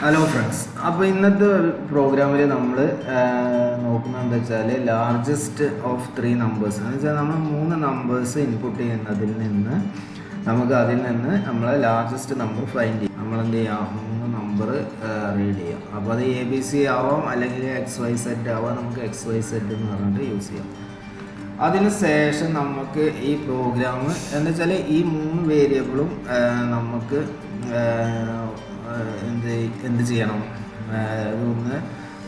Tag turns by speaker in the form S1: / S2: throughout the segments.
S1: Hello friends, അപ്പോൾ ഇന്നത്തെ പ്രോഗ്രാമിൽ നമ്മൾ നോക്കുന്നത് എന്താ വെച്ചാൽ ലാർജസ്റ്റ് ഓഫ് 3 നമ്പേഴ്സ് എന്ന് വെച്ചാൽ നമ്മൾ 3 നമ്പേഴ്സ് ഇൻപുട്ട് ചെയ്യുന്നതിൽ നിന്ന് അതിൽ നിന്ന് നമ്മൾ ലാർജസ്റ്റ് നമ്പർ ഫൈൻഡ് ചെയ്യും. നമ്മൾ എന്ത് ചെയ്യാം, 3 നമ്പർ റീഡ് ചെയ്യാം. അപ്പോൾ അത് ABC ആവാം, അല്ലെങ്കിൽ XYZ ആവാം. നമുക്ക് XYZ എന്ന് പറഞ്ഞിട്ട് യൂസ് ചെയ്യാം. അതിനുശേഷം നമുക്ക് ഈ പ്രോഗ്രാം എന്താ വെച്ചാൽ ഈ 3 വേരിയബിളും നമുക്ക് എന്ത് ചെയ്യണം,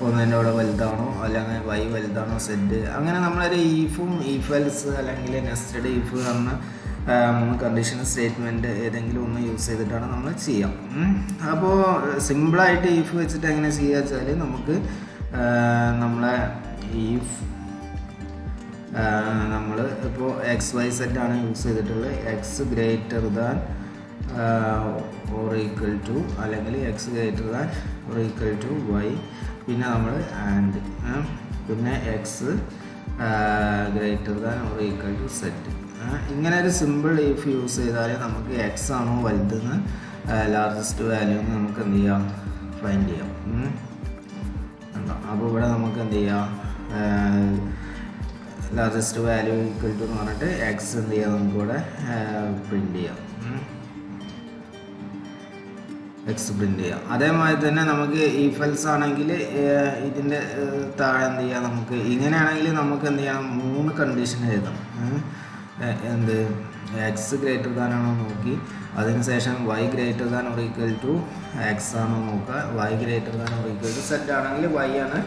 S1: ഒന്നിൻ്റെ കൂടെ വലുതാണോ അല്ലെങ്കിൽ Y വലുതാണോ സെറ്റ്, അങ്ങനെ നമ്മളൊരു ഈഫും ഈഫെൽസ് അല്ലെങ്കിൽ നെസ്റ്റഡ് ഈഫ് എന്ന 3 കണ്ടീഷൻ സ്റ്റേറ്റ്മെൻറ്റ് ഏതെങ്കിലും ഒന്ന് യൂസ് ചെയ്തിട്ടാണ് നമ്മൾ ചെയ്യാം. അപ്പോൾ സിമ്പിളായിട്ട് ഈഫ് വെച്ചിട്ട് എങ്ങനെ ചെയ്യുക വെച്ചാൽ നമുക്ക് നമ്മളെ ഈഫ് നമ്മൾ ഇപ്പോൾ XYZ ആണ് യൂസ് ചെയ്തിട്ടുള്ളത്. X greater than or equal to അല്ലെങ്കിൽ X greater than or equal to Y, പിന്നെ നമ്മൾ ആൻഡ് പിന്നെ X greater than or equal to Z. ഇങ്ങനെ ഒരു സിമ്പിൾ ഇഫ് യൂസ് ചെയ്താൽ നമുക്ക് X ആണോ വലുതെന്ന് ലാർജസ്റ്റ് വാല്യൂ എന്ന് നമുക്ക് എന്ത് ചെയ്യാം, ഫൈൻഡ് ചെയ്യാം. അപ്പോൾ ഇവിടെ നമുക്ക് എന്ത് ചെയ്യാം, ലാർജസ്റ്റ് വാല്യൂ ഈക്വൽ ടു എന്ന് പറഞ്ഞിട്ട് X എന്ത് ചെയ്യാം, നമുക്കിവിടെ പ്രിൻ്റ് ചെയ്യാം. X പ്രിൻ്റ് ചെയ്യാം. അതേമാതിരി തന്നെ നമുക്ക് ഈഫെൽസ് ആണെങ്കിൽ ഇതിൻ്റെ താഴെ എന്ത് ചെയ്യാം, നമുക്ക് ഇങ്ങനെയാണെങ്കിൽ നമുക്ക് എന്ത് ചെയ്യണം, 3 കണ്ടീഷൻ എഴുതാം. എന്ത് X ഗ്രേറ്റർ ദാൻ ആണോ നോക്കി, അതിനുശേഷം Y greater than or equal to X ആണോ നോക്കുക, Y greater than or equal to Z ആണെങ്കിൽ Y ആണ്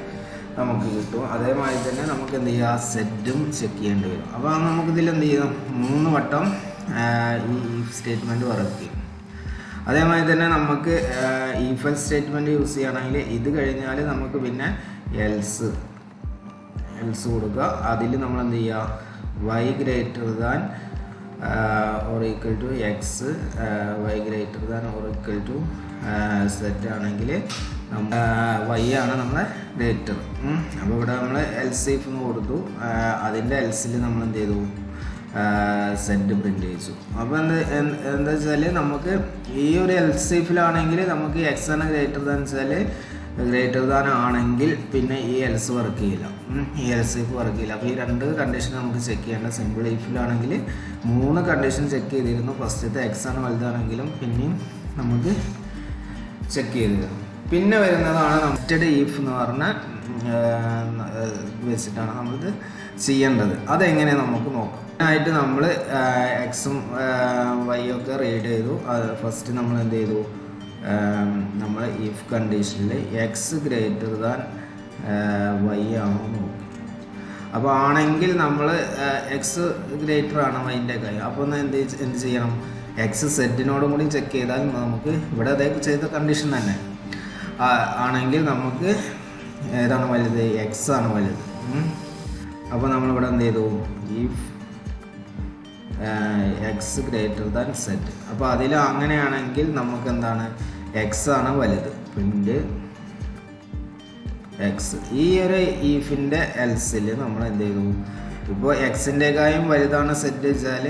S1: നമുക്ക് കിട്ടും. അതേമാതിരി തന്നെ നമുക്ക് എന്ത് ചെയ്യുക, സെറ്റും ചെക്ക് ചെയ്യേണ്ടി വരും. അപ്പോൾ നമുക്കിതിൽ എന്ത് ചെയ്യണം, 3 വട്ടം ഈ സ്റ്റേറ്റ്മെൻറ്റ് വർക്ക് ചെയ്യും. അതേമാതിരി തന്നെ നമുക്ക് ഈഫെൽസ് സ്റ്റേറ്റ്മെൻറ്റ് യൂസ് ചെയ്യുകയാണെങ്കിൽ ഇത് കഴിഞ്ഞാൽ നമുക്ക് പിന്നെ എൽസ് കൊടുക്കുക. അതിൽ നമ്മൾ എന്ത് ചെയ്യുക, Y greater than or equal to X, Y greater than or equal to Z ആണെങ്കിൽ Y ആണ് നമ്മളെ ഗ്രേറ്റർ. അപ്പോൾ ഇവിടെ നമ്മൾ എൽസ് ഇഫ് എന്ന് കൊടുത്തു. അതിൻ്റെ എൽസിൽ നമ്മൾ എന്ത് ചെയ്തു, സെറ്റ് പ്രിൻ്റ് ചെയ്യിച്ചു. അപ്പോൾ എന്താ വെച്ചാൽ നമുക്ക് ഈ ഒരു എൽസിഫിലാണെങ്കിൽ നമുക്ക് X ആണ് ഗ്രേറ്റർ ദാൻ വെച്ചാൽ ഗ്രേറ്റർ ദാൻ ആണെങ്കിൽ പിന്നെ ഈ എൽസ് വർക്ക് ചെയ്യില്ല, ഈ എൽസിഫ് വർക്ക് ചെയ്യില്ല. അപ്പോൾ ഈ 2 കണ്ടീഷൻ നമുക്ക് ചെക്ക് ചെയ്യേണ്ട. സിമ്പിൾ ഇഫിലാണെങ്കിൽ 3 കണ്ടീഷൻ ചെക്ക് ചെയ്തിരുന്നു. ഫസ്റ്റത്തെ X ആണ് വലുതാണെങ്കിലും പിന്നെയും നമുക്ക് ചെക്ക് ചെയ്തിരുന്നു. പിന്നെ വരുന്നതാണ് നെസ്റ്റഡ് ഈഫ് എന്ന് പറഞ്ഞ വെച്ചിട്ടാണ് നമ്മളിത് ചെയ്യേണ്ടത്. അതെങ്ങനെ നമുക്ക് നോക്കാം. ആയിട്ട് നമ്മൾ എക്സും വൈയും ഒക്കെ റീഡ് ചെയ്തു. ഫസ്റ്റ് നമ്മൾ എന്ത് ചെയ്തു, നമ്മൾ ഇഫ് കണ്ടീഷനിൽ X ഗ്രേറ്റർ ദാൻ Y ആണോ നോക്കി. അപ്പോൾ ആണെങ്കിൽ നമ്മൾ X ഗ്രേറ്റർ ആണ് Yൻ്റെ കാര്യം. അപ്പോൾ ഒന്ന് എന്ത് ചെയ്യണം, X സെറ്റിനോടും കൂടി ചെക്ക് ചെയ്താൽ നമുക്ക് ഇവിടെ അതേ ചെയ്ത കണ്ടീഷൻ തന്നെ ആണെങ്കിൽ നമുക്ക് ഏതാണ് വലുത്, X ആണ് വലുത്. അപ്പോൾ നമ്മളിവിടെ എന്ത് ചെയ്തു, if X greater than Z. അപ്പോൾ അതിൽ അങ്ങനെയാണെങ്കിൽ നമുക്ക് എന്താണ്, X ആണ് വലുത്, പ്രിൻ്റ് X. ഈ ഒരു ഈഫിൻ്റെ എൽസിൽ നമ്മൾ എന്ത് ചെയ്തു, ഇപ്പോൾ Xൻ്റെക്കായും വലുതാണ് സെറ്റ് വെച്ചാൽ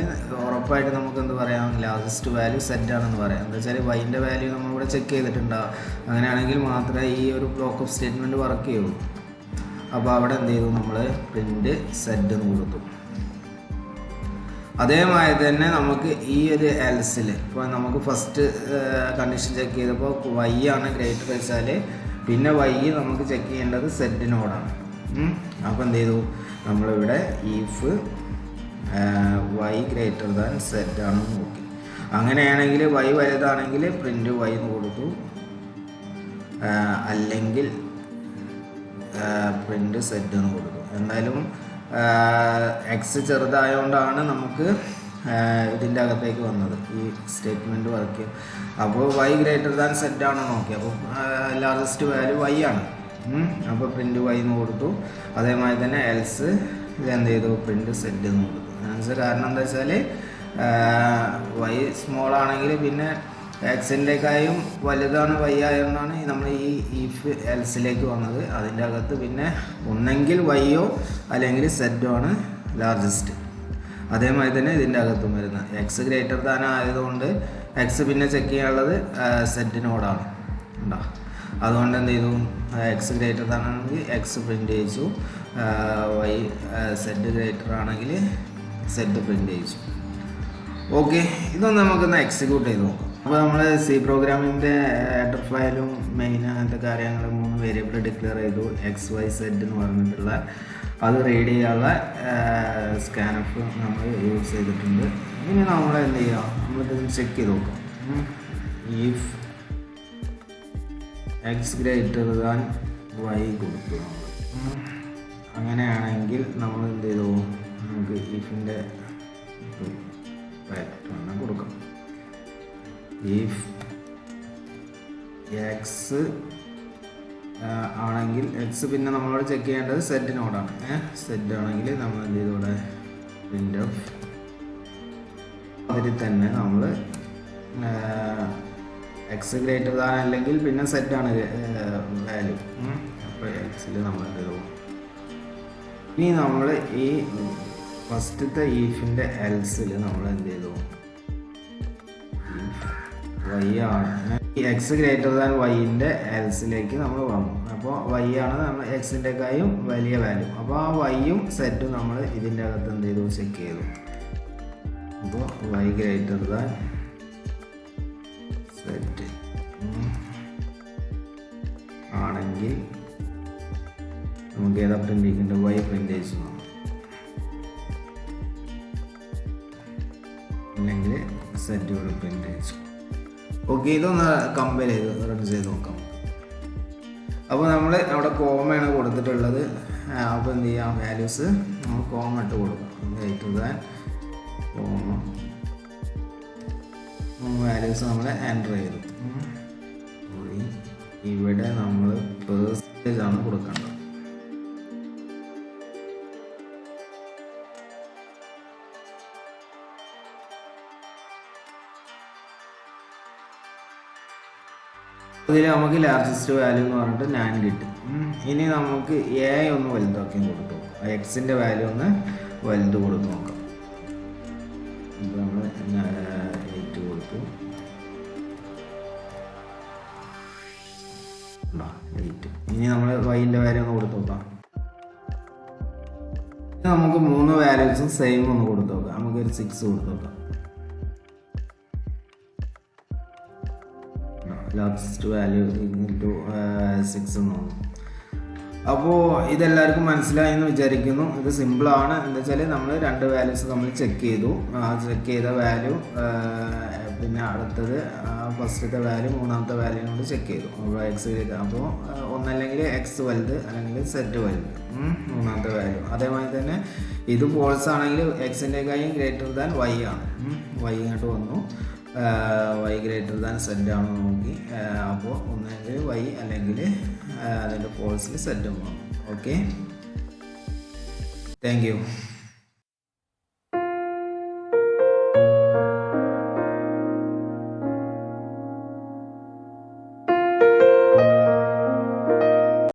S1: ഉറപ്പായിട്ട് നമുക്ക് എന്ത് പറയാം, ലാർജസ്റ്റ് വാല്യൂ സെറ്റ് ആണെന്ന് പറയാം. എന്താ വെച്ചാൽ Yൻ്റെ വാല്യൂ നമ്മളിവിടെ ചെക്ക് ചെയ്തിട്ടുണ്ടാകും. അങ്ങനെയാണെങ്കിൽ മാത്രമേ ഈ ഒരു ബ്ലോക്ക് ഓഫ് സ്റ്റേറ്റ്മെൻറ്റ് വർക്ക് ചെയ്യുള്ളൂ. അപ്പോൾ അവിടെ എന്ത് ചെയ്തു, നമ്മൾ പ്രിൻ്റ് സെറ്റ് എന്ന് കൊടുത്തു. അതേമാതിരി തന്നെ നമുക്ക് ഈ ഒരു എൽസിൽ ഇപ്പോൾ നമുക്ക് ഫസ്റ്റ് കണ്ടീഷൻ ചെക്ക് ചെയ്തപ്പോൾ Y ആണ് ഗ്രേറ്റർ വെച്ചാൽ പിന്നെ Y നമുക്ക് ചെക്ക് ചെയ്യേണ്ടത് സെറ്റിനോടാണ്. അപ്പോൾ എന്ത് ചെയ്തു, നമ്മളിവിടെ if Y greater than Z ആണെന്ന് നോക്കി. അങ്ങനെയാണെങ്കിൽ Y വലുതാണെങ്കിൽ പ്രിൻ്റ് Y എന്ന് കൊടുത്തു, അല്ലെങ്കിൽ പ്രിൻ്റ് Z എന്ന് കൊടുത്തു. എന്തായാലും X ചെറുതായതുകൊണ്ടാണ് നമുക്ക് ഇതിൻ്റെ അകത്തേക്ക് വന്നത്, ഈ സ്റ്റേറ്റ്മെൻറ്റ് വർക്ക് ചെയ്യും. അപ്പോൾ Y ഗ്രേറ്റർ ദാൻ Z ആണോ നോക്കി. അപ്പോൾ ലാർജസ്റ്റ് വാല്യൂ Y ആണ്. അപ്പോൾ പ്രിൻ്റ് Y എന്ന് കൊടുത്തു. അതേമാതിരി തന്നെ എൽസ് ഇതെന്ത് ചെയ്തു, പ്രിൻ്റ് Z എന്ന് കൊടുത്തു. ആൻസർ കാരണം എന്താ വെച്ചാൽ Y സ്മോൾ ആണെങ്കിൽ പിന്നെ Xൻ്റെക്കായും വലുതാണ് Y ആയതുകൊണ്ടാണ് നമ്മൾ ഈ ഇഫ് എൽസിലേക്ക് വന്നത്. അതിൻ്റെ അകത്ത് പിന്നെ ഒന്നെങ്കിൽ Yയോ അല്ലെങ്കിൽ സെറ്റോ ആണ് ലാർജസ്റ്റ്. അതേമാതിരി തന്നെ ഇതിൻ്റെ അകത്തും വരുന്നത് X ഗ്രേറ്റർ ദാൻ ആയതുകൊണ്ട് X പിന്നെ ചെക്ക് ചെയ്യാനുള്ളത് സെറ്റിനോടാണ്. ഉണ്ടോ? അതുകൊണ്ട് എന്ത് ചെയ്തു, എക്സ് ഗ്രേറ്റർ ആണെങ്കിൽ എക്സ് പ്രിൻ്റ് ചെയ്യിച്ചു, വൈ സെഡ് ഗ്രേറ്റർ ആണെങ്കിൽ സെഡ് പ്രിൻ്റ് ചെയ്യിച്ചു. ഓക്കെ, ഇതൊന്ന് നമുക്കൊന്ന് എക്സിക്യൂട്ട് ചെയ്ത് നോക്കാം. അപ്പോൾ നമ്മൾ സി പ്രോഗ്രാമിൻ്റെ ഹെഡർ ഫയലും മെയിൻ അങ്ങനത്തെ കാര്യങ്ങൾ 3 വേരിയബിൾ ഡിക്ലെയർ ചെയ്തു. എക്സ് വൈ സെഡ് എന്ന് പറഞ്ഞിട്ടുള്ള അത് റീഡ് ചെയ്യാനുള്ള സ്കാനഫ് നമ്മൾ യൂസ് ചെയ്തിട്ടുണ്ട്. ഇനി നമ്മൾ എന്ത് ചെയ്യുക, നമ്മളിത് ചെക്ക് ചെയ്ത് നോക്കാം. If X greater than Y കൊടുത്തു അങ്ങനെയാണെങ്കിൽ നമ്മൾ എന്ത് ചെയ്തു, നമുക്ക് ഇഫിൻ്റെ പാറ്റേൺ കൊടുക്കാം. ഇഫ് എക്സ് ആണെങ്കിൽ എക്സ് പിന്നെ നമ്മളോട് ചെക്ക് ചെയ്യേണ്ടത് സെറ്റിനോടാണ്. സെറ്റ് ആണെങ്കിൽ നമ്മൾ എന്ത് ചെയ്തോടെ പ്രിൻ്റ് ഓഫ് അതിൽ തന്നെ നമ്മൾ എക്സ് ഗ്രേറ്റർ ദാൻ അല്ലെങ്കിൽ പിന്നെ സെറ്റാണ് വാല്യൂ. അപ്പോൾ എക്സിൽ നമ്മൾ എന്ത് ചെയ്തു, ഇനി നമ്മൾ ഈ ഫസ്റ്റത്തെ ഈഫിൻ്റെ എൽസിൽ നമ്മൾ എന്ത് ചെയ്തു, വൈ ആണ് ഈ എക്സ് ഗ്രേറ്റർ ദാൻ വൈൻ്റെ എൽസിലേക്ക് നമ്മൾ വന്നു. അപ്പോൾ വൈ ആണ് നമ്മൾ എക്സിൻ്റെക്കായും വലിയ വാല്യൂ. അപ്പോൾ ആ വൈയും സെറ്റും നമ്മൾ ഇതിൻ്റെ അകത്ത് എന്ത് ചെയ്തു, ചെക്ക് ചെയ്തു. അപ്പോൾ വൈ ഗ്രേറ്റർ ദാൻ സെറ്റ് ആണെങ്കിൽ നമുക്ക് ഏതാ പ്രിൻ്റ് ചെയ്യേണ്ടത്, വൈ പ്രിൻ്റ് ചെയ്തു, അല്ലെങ്കിൽ സെറ്റോട് പ്രിൻ്റ് ചെയ്തു. ഓക്കെ, ഇതൊന്ന് കമ്പയർ ചെയ്ത് റൺ ചെയ്ത് നോക്കാം. അപ്പോൾ നമ്മൾ അവിടെ കോമയാണ് കൊടുത്തിട്ടുള്ളത്. അപ്പോൾ എന്ത് ചെയ്യാം, വാല്യൂസ് നമ്മൾ കോമ ഇട്ട് കൊടുക്കാം. ഗ്രേറ്റർ ദാൻ കോമ വാല്യൂസ് നമ്മൾ എൻ്റർ ചെയ്തു. ഇവിടെ നമ്മൾ പെർസെൻറ്റേജ് ആണ് കൊടുക്കേണ്ടത്. ഇതിൽ നമുക്ക് ലാർജസ്റ്റ് വാല്യൂ എന്ന് പറഞ്ഞിട്ട് 9 കിട്ടും. ഇനി നമുക്ക് എ ഒന്ന് വലുതാക്കി കൊടുത്തു, എക്സിൻ്റെ വാല്യൂ ഒന്ന് വലുത് കൊടുത്ത് നോക്കാം. ഇപ്പോൾ നമ്മൾ 8 കൊടുത്തു, 8. ഇനി നമ്മൾ വൈൻ്റെ വാല്യൂ ഒന്ന് കൊടുത്ത് നോക്കാം. നമുക്ക് 3 വാല്യൂസും സെയിം ഒന്ന് കൊടുത്ത് നോക്കാം. നമുക്കൊരു 6 കൊടുത്ത് നോക്കാം. ലാർജസ്റ്റ് വാല്യൂ ഇൻറ്റു 6 എന്ന് തോന്നുന്നു. അപ്പോൾ ഇതെല്ലാവർക്കും മനസ്സിലായി എന്ന് വിചാരിക്കുന്നു. ഇത് സിമ്പിളാണ്. എന്താ വെച്ചാൽ നമ്മൾ 2 വാല്യൂസ് നമ്മൾ ചെക്ക് ചെയ്തു. ആ ചെക്ക് ചെയ്ത വാല്യൂ പിന്നെ അടുത്തത് ഫസ്റ്റത്തെ വാല്യൂ മൂന്നാമത്തെ വാല്യൂനോട് ചെക്ക് ചെയ്തു. അപ്പോൾ എക്സ് ചെയ്ത് അപ്പോൾ ഒന്നല്ലെങ്കിൽ എക്സ് വലുത് അല്ലെങ്കിൽ സെറ്റ് വലുത് മൂന്നാമത്തെ വാല്യൂ. അതേമാതിരി തന്നെ ഇത് ഫോൾസ് ആണെങ്കിൽ എക്സിൻ്റെക്കായും ഗ്രേറ്റർ ദാൻ വൈ ആണ്. വൈ ഇങ്ങോട്ട് വന്നു, വൈ ഗ്രേറ്റർ ദാൻ സെറ്റ് ആണെന്ന് നോക്കി. അപ്പോൾ ഒന്നെങ്കിൽ വൈ അല്ലെങ്കിൽ അതിൻ്റെ ഫോൾസിൽ സെറ്റും വന്നു. Okay, thank you.